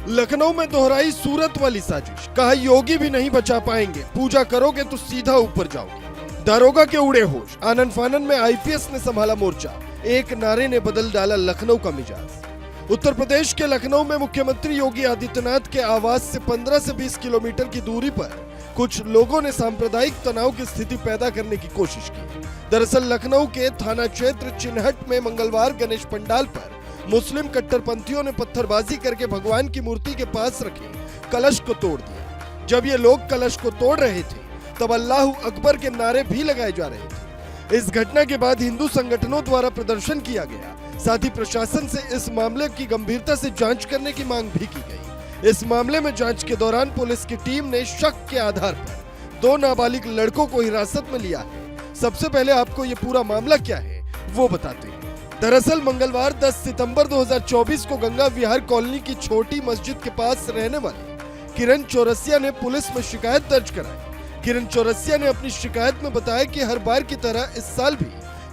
लखनऊ में दोहराई सूरत वाली साजिश, कहा योगी भी नहीं बचा पाएंगे, पूजा करोगे तो सीधा ऊपर जाओगे। दारोगा के उड़े होश, आनन फानन में आईपीएस ने संभाला मोर्चा, एक नारे ने बदल डाला लखनऊ का मिजाज। उत्तर प्रदेश के लखनऊ में मुख्यमंत्री योगी आदित्यनाथ के आवास से 15 से 20 किलोमीटर की दूरी पर कुछ लोगों ने सांप्रदायिक तनाव की स्थिति पैदा करने की कोशिश की। दरअसल लखनऊ के थाना क्षेत्र चिन्हट में मंगलवार गणेश पंडाल पर मुस्लिम कट्टरपंथियों ने पत्थरबाजी करके भगवान की मूर्ति के पास रखे कलश को तोड़ दिया। जब ये लोग कलश को तोड़ रहे थे तब अल्लाहू अकबर के नारे भी लगाए जा रहे थे। इस घटना के बाद हिंदू संगठनों द्वारा प्रदर्शन किया गया, साथ ही प्रशासन से इस मामले की गंभीरता से जांच करने की मांग भी की गई। इस मामले में जांच के दौरान पुलिस की टीम ने शक के आधार पर 2 नाबालिग लड़कों को हिरासत में लिया है। सबसे पहले आपको ये पूरा मामला क्या है वो बताते हैं। दरअसल मंगलवार 10 सितंबर 2024 को गंगा विहार कॉलोनी की छोटी मस्जिद के पास रहने वाले किरण चौरसिया ने पुलिस में शिकायत दर्ज कराई। किरण चौरसिया ने अपनी शिकायत में बताया कि हर बार की तरह इस साल भी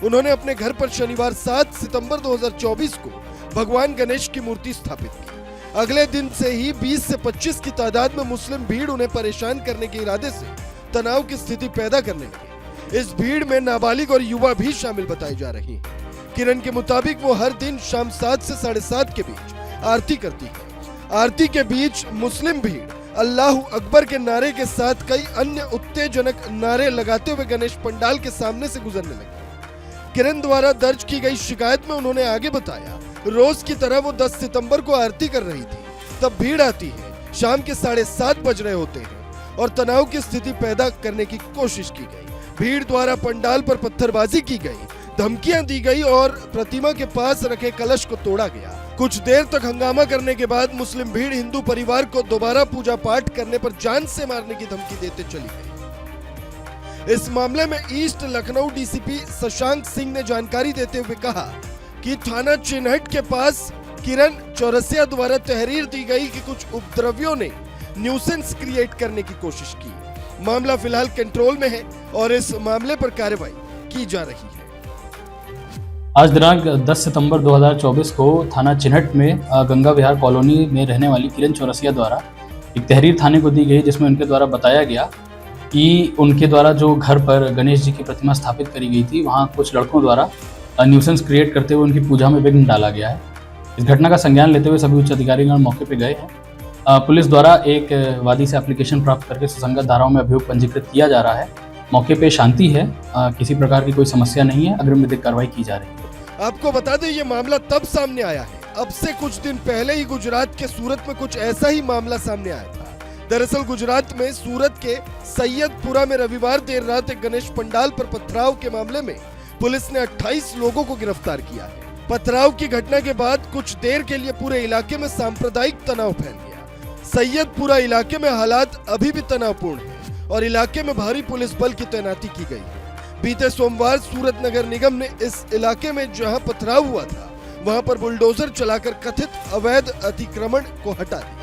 उन्होंने अपने घर पर शनिवार 7 सितंबर 2024 को भगवान गणेश की मूर्ति स्थापित की। अगले दिन से ही 20 से 25 की तादाद में मुस्लिम भीड़ उन्हें परेशान करने के इरादे से तनाव की स्थिति पैदा करने लगी। इस भीड़ में नाबालिग और युवा भी शामिल बताई जा रही हैं। किरण के मुताबिक वो हर दिन शाम 7 से 7:30 के बीच आरती करती है। आरती के बीच मुस्लिम भीड़ अल्लाहू अकबर के नारे के साथ कई अन्य उत्तेजनक नारे लगाते हुए गणेश पंडाल के सामने से गुजरने लगे। किरण द्वारा दर्ज की गई शिकायत में उन्होंने आगे बताया, रोज की तरह वो 10 सितंबर को आरती कर रही थी, तब भीड़ आती है, शाम के 7:30 बज रहे होते हैं और तनाव की स्थिति पैदा करने की कोशिश की गई। भीड़ द्वारा पंडाल पर पत्थरबाजी की गई, धमकियां दी गई और प्रतिमा के पास रखे कलश को तोड़ा गया। कुछ देर तक हंगामा करने के बाद मुस्लिम भीड़ हिंदू परिवार को दोबारा पूजा पाठ करने पर जान से मारने की धमकी देते चली गई। इस मामले में ईस्ट लखनऊ डीसीपी शशांक सिंह ने जानकारी देते हुए कहा कि थाना चिन्हट के पास किरण चौरसिया द्वारा तहरीर दी गई कि कुछ उपद्रवियों ने न्यूसेंस क्रिएट करने की कोशिश की। मामला फिलहाल कंट्रोल में है और इस मामले पर कार्रवाई की जा रही है। आज दिनांक 10 सितंबर 2024 को थाना चिन्हट में गंगा विहार कॉलोनी में रहने वाली किरण चौरसिया द्वारा एक तहरीर थाने को दी गई, जिसमें उनके द्वारा बताया गया कि उनके द्वारा जो घर पर गणेश जी की प्रतिमा स्थापित करी गई थी, वहां कुछ लड़कों द्वारा न्यूसेंस क्रिएट करते हुए उनकी पूजा में विघ्न डाला गया है। इस घटना का संज्ञान लेते हुए सभी उच्च अधिकारीगण मौके पर गए हैं। पुलिस द्वारा एक वादी से एप्लीकेशन प्राप्त करके सुसंगत धाराओं में अभियोग पंजीकृत किया जा रहा है। मौके पे शांति है, किसी प्रकार की कोई समस्या नहीं है, अग्रिम विधिक कार्रवाई की जा रही है। आपको बता दें ये मामला तब सामने आया है, अब से कुछ दिन पहले ही गुजरात के सूरत में कुछ ऐसा ही मामला सामने आया था। दरअसल गुजरात में सूरत के सैयदपुरा में रविवार देर रात एक गणेश पंडाल पर पथराव के मामले में पुलिस ने 28 लोगों को गिरफ्तार किया है। पथराव की घटना के बाद कुछ देर के लिए पूरे इलाके में सांप्रदायिक तनाव फैल गया। सैयदपुरा इलाके में हालात अभी भी तनावपूर्ण है और इलाके में भारी पुलिस बल की तैनाती की गई है। बीते सोमवार सूरत नगर निगम ने इस इलाके में जहां पथराव हुआ था, वहां पर बुलडोजर चलाकर कथित अवैध अतिक्रमण को हटा दिया।